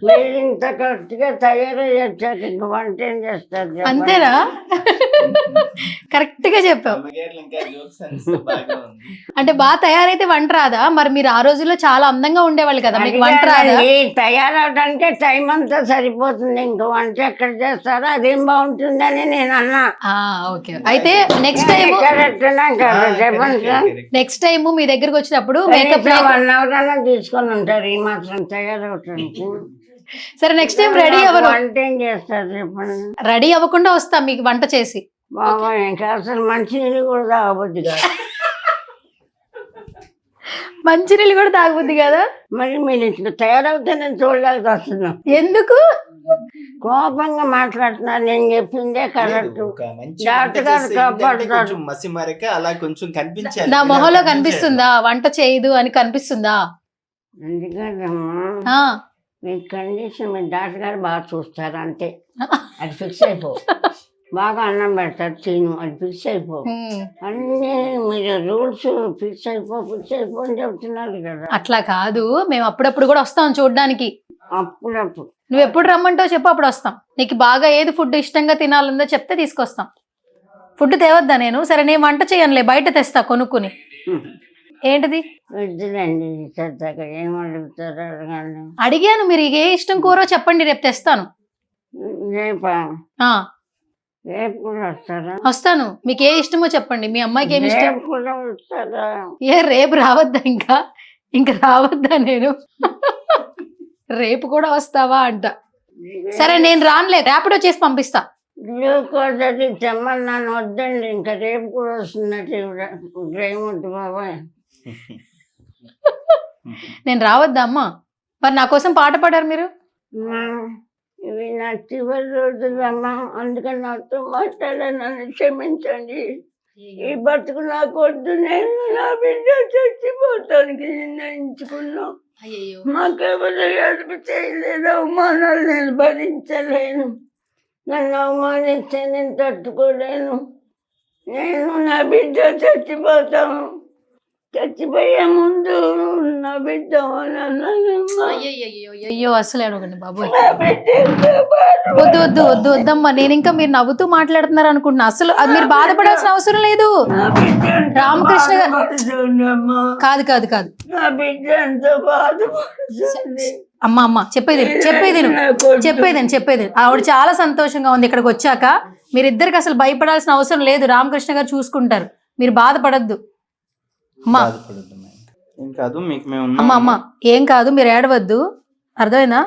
మీరు ఇంత కరెక్ట్గా తయారై వచ్చాక ఇంకా వంట ఏం చేస్తారు? అంతేనా? కరెక్ట్ గా చెప్పావు. అంటే బాగా తయారైతే వంట రాదా? మరి మీరు ఆ రోజుల్లో చాలా అందంగా ఉండేవాళ్ళు కదా, మీకు వంట రాదా? తయారవడానికే టైం అంతా సరిపోతుంది, ఇంకా వంట ఎక్కడ చేస్తారో అదేం బాగుంటుందని నేను అన్నా. ఓకే, అయితే నెక్స్ట్ టైం చెప్పండి. నెక్స్ట్ టైం మీ దగ్గరకు వచ్చినప్పుడు మేకప్ 1 hour అన్నా తీసుకొని ఉంటారు ఈ మాత్రం తయారవటానికి. సరే నెక్స్ట్ టైం రెడీ అవ్వను, వంట ఏం చేస్తారు చెప్పండి రెడీ అవ్వకుండా వస్తా మీకు వంట చేసి. బాబా ఇంకా అసలు మంచినీళ్ళు కూడా తాగబుద్ది కాదు. మంచినీళ్ళు కూడా తాగబుద్ది కదా. మరి మీరు ఇట్లా తయారవుతే నేను చూడలేక వస్తున్నా. ఎందుకు? కోపంగా మాట్లాడుతున్నారు. నేను చెప్పిందే కరెక్ట్. ఒక మంచి డాక్టర్ వంట గారు చేస్తే ఏంటంటే కాపాడుతారు. కొంచెం మసి మరక అలా కొంచెం కనిపించాలి. నా ఇలా మొహంలో కనిపించాలి. కనిపిస్తుందా వంట చేయదు అని కనిపిస్తుందా? ఎందుకంటమ్మా ఆ, మీ కండిషన్ మీ డాక్టర్ గారు బాగా చూస్తారు అంతే. అది ఫిక్స్ అయిపో. బాగా అన్నం పెడతారు తిను, అది ఫిక్స్ అయిపో. ఉమ్. అన్నీ మీరు రూల్స్ ఫిక్స్ అయిపో అని చెప్తున్నారు కదా. అట్లా కాదు, మేము అప్పుడప్పుడు కూడా వస్తాం చూడడానికి. అప్పుడప్పుడు నువ్వు ఎప్పుడు రమ్మంటావు చెప్పు, అప్పుడు వస్తాం. నీకు బాగా ఏది ఫుడ్ ఇష్టంగా తినాలందో చెప్తే తీసుకొస్తాం. ఫుడ్ తేవద్దా నేను? సరే నేను వంట చేయనులే, బయట తెస్తా కొనుక్కుని. ఏంటిది? వద్దులండి సరదాగా ఏం అడుగుతారు అడగండి. అడిగాను, మీరు ఏ ఇష్టం కూరో చెప్పండి, రేపు తెస్తాను. రేపా? ఆ, రేపు కూడా వస్తారా? వస్తాను. మీకు ఏ ఇష్టమో చెప్పండి. మీ అమ్మాయికి ఏమి ఇష్టం? రేపు కూడా వస్తారా? ఏ రేపు రావద్దా? ఇంకా రావద్దా నేను? రేపు కూడా వస్తావా అంట. సరే నేను రానులే, ర్యాపిడో చేసి పంపిస్తా. గ్లూకోజ్ అది తెమ్మన్నాను, వద్దండి. ఇంకా రేపు కూడా వస్తున్నట్టు రేమొద్దు బాబాయ్. నేను రావద్దా అమ్మా? మరి నా కోసం పాట పాడారు మీరు. అమ్మా, ఇవి నా చివరి రోజులమ్మా, అందుకని నాతో మాట్లాడానని క్షమించండి. ఈ బతుకు నాకు వద్దు, నేను నా బిడ్డ చచ్చిపోతానికి నిర్ణయించుకున్నాం. మాకెవరు ఎదుపు చేయలేదు, అవమానాలు నేను భరించలేను. నన్ను అవమానిస్తే నేను తట్టుకోలేను. నేను నా బిడ్డ చచ్చిపోతాను. చచ్చిపోయే ముందు నా బిడ్డ అయ్యో అసలు అడగండి బాబు. వద్దు వద్దు వద్దు వద్దమ్మా. నేను ఇంకా మీరు నవ్వుతూ మాట్లాడుతున్నారు అనుకుంటున్నా. అసలు అది మీరు బాధపడాల్సిన అవసరం లేదు. రామకృష్ణ గారు కాదు కాదు కాదు. నా బిడ్డ ఎంత బాధపడుతుంది. అమ్మ చెప్పేది ఆవిడ చాలా సంతోషంగా ఉంది ఇక్కడికి వచ్చాక. మీరిద్దరికి అసలు భయపడాల్సిన అవసరం లేదు. రామకృష్ణ గారు చూసుకుంటారు, మీరు బాధపడద్దు. అమ్మా ఏం కాదు, మీకు మేము అమ్మ ఏం కాదు, మీరు ఏడవద్దు, అర్థమైనా?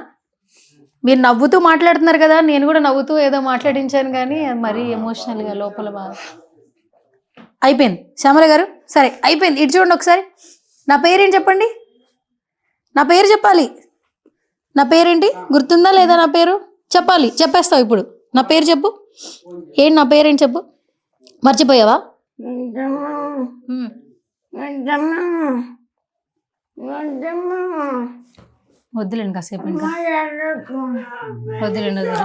మీరు నవ్వుతూ మాట్లాడుతున్నారు కదా, నేను కూడా నవ్వుతూ ఏదో మాట్లాడించాను, కానీ మరీ ఎమోషనల్గా లోపల బాగా అయిపోయింది. శ్యామల గారు సరే అయిపోయింది. ఇటు చూడండి ఒకసారి. నా పేరేంటి చెప్పండి, నా పేరు చెప్పాలి. నా పేరేంటి గుర్తుందా లేదా? నా పేరు చెప్పాలి, చెప్పేస్తావు ఇప్పుడు. నా పేరు చెప్పు. ఏంటి నా పేరేంటి చెప్పు. మర్చిపోయావా? వద్దులేండి కాసేపు, ఇంకా వద్దులేండి వద్దులే.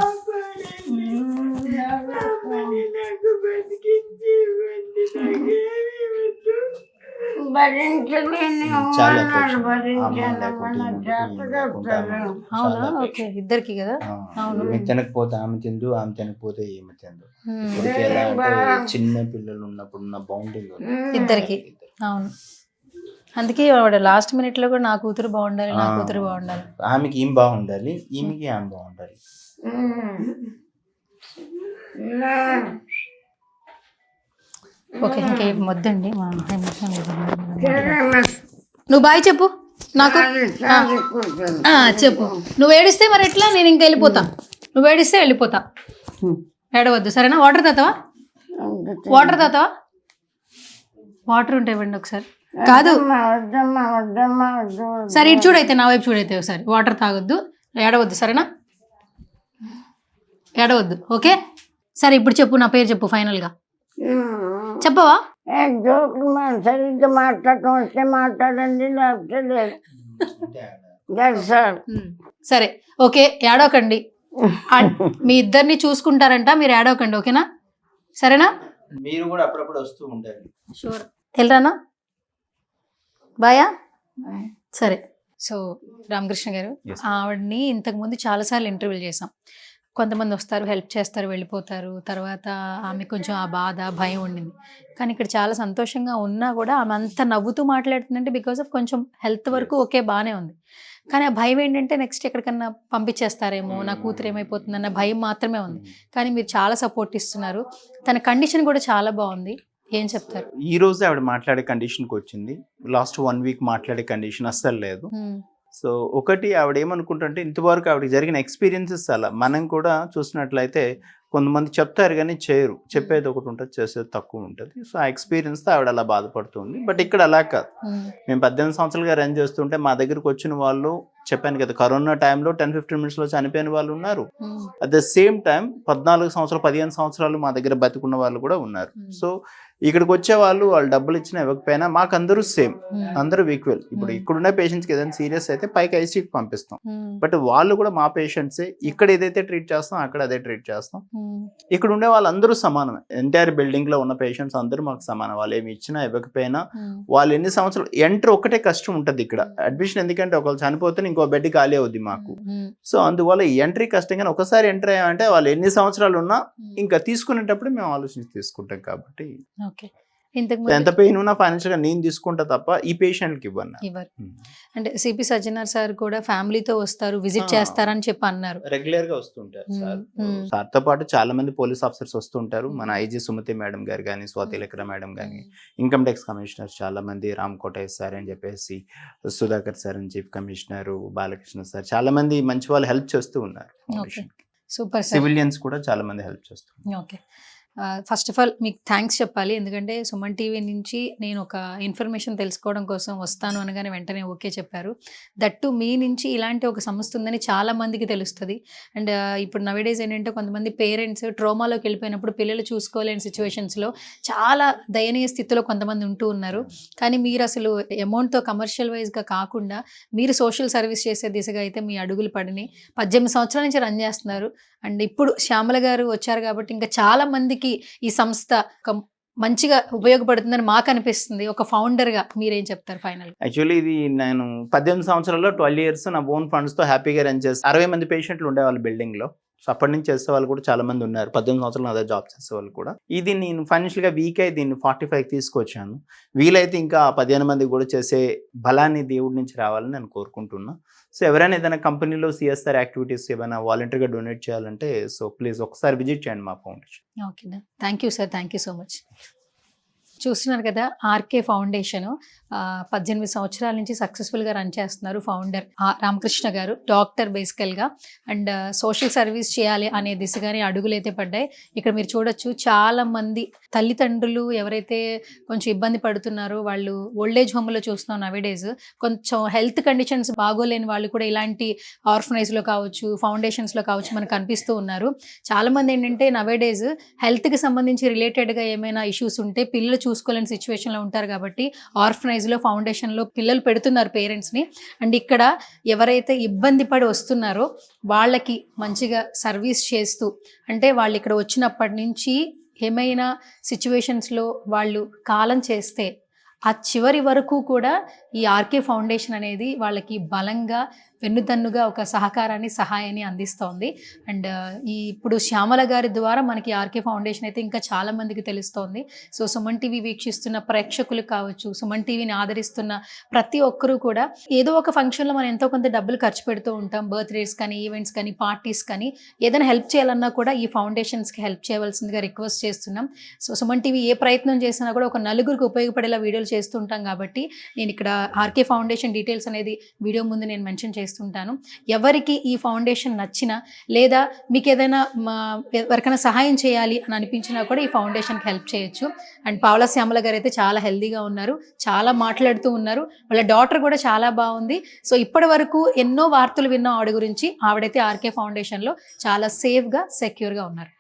అవునా? ఓకే, ఇద్దరికి కదా. అవును, మీకు తినకపోతే ఆమె తిందు, ఆమె తినకపోతే ఏమి తిందు. ఇప్పటికి ఎలా అంటే చిన్న పిల్లలు ఉన్నప్పుడు ఉన్న బౌండింగ్ ఇద్దరికి. అవును, అందుకే ఆవిడ లాస్ట్ మినిట్ లో కూడా నా కూతురు బాగుండాలి, నా కూతురు బాగుండాలి. ఆమెకి ఏం బాగుండాలి, ఈమెకి ఆమె బాగుండాలి. ఓకే, ఇంకేం వద్దండి. మా ఎమోషన్ నువ్వు బాయ్ చెప్పు నాకు. చెప్పు. నువ్వు ఏడిస్తే మరి ఎట్లా? నేను ఇంకా వెళ్ళిపోతా. నువ్వు ఏడిస్తే వెళ్ళిపోతా. ఏడవద్దు సరేనా? వాటర్ తాతావా? వాటర్ ఉంటే ఇవ్వండి ఒకసారి. కాదు సరే, ఇటు చూడైతే, నా వైపు చూడైతే ఒకసారి. వాటర్ తాగొద్దు, ఏడవద్దు సరేనా? ఏడవద్దు, ఓకే? సరే ఇప్పుడు చెప్పు, నా పేరు చెప్పు ఫైనల్గా. చెప్పవా? సరిగ్గా మాట్లాడటం వస్తే మాట్లాడండి, లేకపోతే లేదు. సరే ఓకే, ఏడవకండి. మీ ఇద్దరిని చూసుకుంటారంట, మీరు ఏడవకండి, ఓకేనా? సరేనా? మీరు కూడా అప్పుడప్పుడు వస్తూ ఉంటారు. షూర్. వెళ్ళరానా? బాయా? సరే. సో రామకృష్ణ గారు, ఆవిడని ఇంతకుముందు చాలాసార్లు ఇంటర్వ్యూ చేసాం. కొంతమంది వస్తారు, హెల్ప్ చేస్తారు, వెళ్ళిపోతారు. తర్వాత ఆమె కొంచెం ఆ బాధ, భయం ఉండింది. కానీ ఇక్కడ చాలా సంతోషంగా ఉన్నా కూడా ఆమె అంత నవ్వుతూ మాట్లాడుతుందంటే బికాస్ ఆఫ్ కొంచెం హెల్త్ వరకు ఓకే బాగానే ఉంది. కానీ ఆ భయం ఏంటంటే నెక్స్ట్ ఎక్కడికన్నా పంపించేస్తారేమో, నా కూతురు ఏమైపోతుందన్న భయం మాత్రమే ఉంది. కానీ మీరు చాలా సపోర్ట్ ఇస్తున్నారు. తన కండిషన్ కూడా చాలా బాగుంది. ఏం చెప్తారు? ఈ రోజు ఆవిడ మాట్లాడే కండిషన్కి వచ్చింది. లాస్ట్ 1 వీక్ మాట్లాడే కండిషన్ అస్సలు లేదు. సో ఒకటి ఆవిడ ఏమనుకుంటుంటే ఇంతవరకు ఆవిడకి జరిగిన ఎక్స్పీరియన్సెస్ అలా మనం కూడా చూసినట్లయితే కొంతమంది చెప్తారు కానీ చేయరు, చెప్పేది ఒకటి ఉంటుంది చేసేది తక్కువ ఉంటుంది. సో ఆ ఎక్స్పీరియన్స్తో ఆవిడ అలా బాధపడుతుంది. బట్ ఇక్కడ అలా కాదు, మేము 18 సంవత్సరాలుగా రన్ చేస్తుంటే మా దగ్గరకు వచ్చిన వాళ్ళు చెప్పాను కదా, కరోనా టైంలో 10-15 మినిట్స్లో చనిపోయిన వాళ్ళు ఉన్నారు. అట్ ద సేమ్ టైం 14 సంవత్సరాలు 15 సంవత్సరాలు మా దగ్గర బతికున్న వాళ్ళు కూడా ఉన్నారు. సో ఇక్కడికి వచ్చే వాళ్ళు డబ్బులు ఇచ్చినా ఇవ్వకపోయినా మాకు అందరూ సేమ్, అందరూ ఈక్వల్. ఇప్పుడు ఇక్కడున్న పేషెంట్స్కి ఏదైనా సీరియస్ అయితే పైకి ఐసీయూకి పంపిస్తాం, బట్ వాళ్ళు కూడా మా పేషెంట్సే. ఇక్కడ ఏదైతే ట్రీట్ చేస్తాం అక్కడ అదే ట్రీట్ చేస్తాం. ఇక్కడ ఉండే వాళ్ళందరూ సమానమే, ఎంటైర్ బిల్డింగ్ లో ఉన్న పేషెంట్స్ అందరూ మాకు సమానం. వాళ్ళు ఏమి ఇచ్చినా ఇవ్వకపోయినా వాళ్ళు ఎన్ని సంవత్సరాలు ఎంటర్ ఒక్కటే కష్టం ఉంటుంది ఇక్కడ అడ్మిషన్, ఎందుకంటే ఒకళ్ళు చనిపోతే ఇంకో బెడ్ ఖాళీ అవుద్ది మాకు. సో అందువల్ల ఎంట్రీ కష్టం, కానీ ఒకసారి ఎంటర్ అయ్యామంటే వాళ్ళు ఎన్ని సంవత్సరాలు ఉన్నా ఇంకా తీసుకునేటప్పుడు మేము ఆలోచించి తీసుకుంటాం. కాబట్టి ఎంత పెయిన్ ఉన్నా ఫైనాన్షియల్ గా నేను తీసుకుంటా తప్ప ఈ పేషెంట్ కి ఇవ్వను. అంటే సిపి సజ్జనార్ సార్ కూడా ఫ్యామిలీతో వస్తారు, విజిట్ చేస్తారని చెప్పి అన్నారు. రెగ్యులర్ గా వస్తుంటారు సార్ తో పాటు చాలా మంది పోలీస్ ఆఫీసర్స్ వస్తుంటారు. మన ఐజీ సుమతి మేడం గారు కానీ, స్వాతి లెక్కర మేడం కానీ, ఇన్కమ్ ట్యాక్స్ కమిషనర్ చాలా మంది, రామ్ కోటయ్య సార్ అని చెప్పేసి, సుధాకర్ సార్ అని చీఫ్ కమిషనర్, బాలకృష్ణ సార్, చాలా మంది మంచి వాళ్ళు హెల్ప్ చేస్తూ ఉన్నారు. సూపర్. సివిలియన్స్ కూడా చాలా మంది హెల్ప్ చేస్తున్నారు. ఓకే, ఫస్ట్ ఆఫ్ ఆల్ మీకు థ్యాంక్స్ చెప్పాలి, ఎందుకంటే సుమన్ టీవీ నుంచి నేను ఒక ఇన్ఫర్మేషన్ తెలుసుకోవడం కోసం వస్తాను అనగానే వెంటనే ఓకే చెప్పారు. దట్టు మీ నుంచి ఇలాంటి ఒక సంస్థ ఉందని చాలా మందికి తెలుస్తుంది. అండ్ ఇప్పుడు నవేడేస్ ఏంటంటే కొంతమంది పేరెంట్స్ ట్రోమాలోకి వెళ్ళిపోయినప్పుడు పిల్లలు చూసుకోలేని సిచ్యువేషన్స్లో చాలా దయనీయ స్థితిలో కొంతమంది ఉంటూ ఉన్నారు. కానీ మీరు అసలు అమౌంట్తో కమర్షియల్ వైజ్గా కాకుండా మీరు సోషల్ సర్వీస్ చేసే దిశగా అయితే మీ అడుగులు పడినాయి. 18 సంవత్సరాల నుంచి రన్ చేస్తున్నారు. అండ్ ఇప్పుడు శ్యామల గారు వచ్చారు కాబట్టి ఇంకా చాలా మందికి ఈ సంస్థ ఒక మంచిగా ఉపయోగపడుతుందని మాకు అనిపిస్తుంది. ఒక ఫౌండర్గా మీరేం చెప్తారు ఫైనల్? యాక్చువల్లీ ఇది నేను 18 సంవత్సరాల్లో 12 years నా ఓన్ ఫండ్స్తో హ్యాపీగా రన్ చేస్తాను. 60 మంది పేషెంట్లు ఉండేవాళ్ళు బిల్డింగ్లో. సో అప్పటి నుంచి చేసే వాళ్ళు కూడా చాలా మంది ఉన్నారు. 18 సంవత్సరాలు అదే జాబ్ చేసే వాళ్ళు కూడా. ఇది నేను ఫైనాన్షియల్గా వీక్ అయి దీన్ని 45 తీసుకొచ్చాను. వీలైతే ఇంకా 15 మంది కూడా చేసే బలాన్ని దేవుడి నుంచి రావాలని నేను కోరుకుంటున్నా. సో ఎవరైనా ఏదైనా కంపెనీలో సిఎస్ఆర్ యాక్టివిటీస్ ఏమైనా వాలంటీర్గా డొనేట్ చేయాలంటే సో ప్లీజ్ ఒకసారి విజిట్ చేయండి మా foundation. Okay, thank you sir, thank you so much. చూస్తున్నారు కదా, ఆర్కే ఫౌండేషన్ 18 సంవత్సరాల నుంచి సక్సెస్ఫుల్గా రన్ చేస్తున్నారు. ఫౌండర్ రామకృష్ణ గారు, డాక్టర్ బేసికల్గా, అండ్ సోషల్ సర్వీస్ చేయాలి అనే దిశగానే అడుగులు అయితే పడ్డాయి. ఇక్కడ మీరు చూడొచ్చు, చాలా మంది తల్లిదండ్రులు ఎవరైతే కొంచెం ఇబ్బంది పడుతున్నారో వాళ్ళు ఓల్డేజ్ హోమ్లో చూస్తున్నాం నవేడేస్. కొంచెం హెల్త్ కండిషన్స్ బాగోలేని వాళ్ళు కూడా ఇలాంటి ఆర్ఫనైజ్లో కావచ్చు, ఫౌండేషన్స్లో కావచ్చు మనకు కనిపిస్తూ ఉన్నారు. చాలామంది ఏంటంటే నవేడేస్ హెల్త్కి సంబంధించి రిలేటెడ్గా ఏమైనా ఇష్యూస్ ఉంటే పిల్లలు చూసుకోలేని సిచ్యువేషన్లో ఉంటారు కాబట్టి ఆర్ఫనైజ్లో, ఫౌండేషన్లో పిల్లలు పెడుతున్నారు పేరెంట్స్ని. అండ్ ఇక్కడ ఎవరైతే ఇబ్బంది పడి వస్తున్నారో వాళ్ళకి మంచిగా సర్వీస్ చేస్తూ, అంటే వాళ్ళు ఇక్కడ వచ్చినప్పటి నుంచి ఏమైనా సిచ్యువేషన్స్లో వాళ్ళు కాలం చేస్తే ఆ చివరి వరకు కూడా ఈ ఆర్కే ఫౌండేషన్ అనేది వాళ్ళకి బలంగా వెన్నుదన్నుగా ఒక సహకారాన్ని, సహాయాన్ని అందిస్తోంది. అండ్ ఇప్పుడు శ్యామల గారి ద్వారా మనకి ఆర్కే ఫౌండేషన్ అయితే ఇంకా చాలా మందికి తెలుస్తోంది. సో సుమన్ టీవీ వీక్షిస్తున్న ప్రేక్షకులు కావచ్చు, సుమన్ టీవీని ఆదరిస్తున్న ప్రతి ఒక్కరూ కూడా ఏదో ఒక ఫంక్షన్లో మనం ఎంతో కొంత డబ్బులు ఖర్చు పెడుతూ ఉంటాం. బర్త్డేస్ కానీ, ఈవెంట్స్ కానీ, పార్టీస్ కానీ, ఏదైనా హెల్ప్ చేయాలన్నా కూడా ఈ ఫౌండేషన్స్కి హెల్ప్ చేయవలసిందిగా రిక్వెస్ట్ చేస్తున్నాం. సో సుమన్ టీవీ ఏ ప్రయత్నం చేసినా కూడా ఒక నలుగురికి ఉపయోగపడేలా వీడియోలు చేస్తుంటాం కాబట్టి నేను ఇక్కడ ఆర్కే ఫౌండేషన్ డీటెయిల్స్ అనేది వీడియో ముందు నేను మెన్షన్ చేస్తుంటాను. ఎవరికి ఈ ఫౌండేషన్ నచ్చినా లేదా మీకు ఏదైనా ఎవరికైనా సహాయం చేయాలి అని అనిపించినా కూడా ఈ ఫౌండేషన్కి హెల్ప్ చేయొచ్చు. అండ్ పావలా శ్యామల గారు అయితే చాలా హెల్దీగా ఉన్నారు, చాలా మాట్లాడుతూ ఉన్నారు. వాళ్ళ డాటర్ కూడా చాలా బాగుంది. సో ఇప్పటి వరకు ఎన్నో వార్తలు విన్నాం ఆవిడ గురించి. ఆవిడైతే ఆర్కే ఫౌండేషన్లో చాలా సేఫ్గా, సెక్యూర్గా ఉన్నారు.